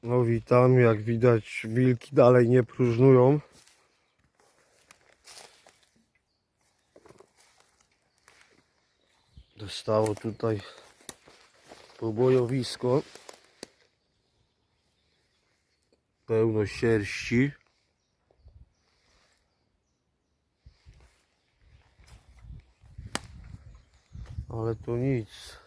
No witam, jak widać wilki dalej nie próżnują. Dostało tutaj pobojowisko. Pełno sierści. Ale to nic.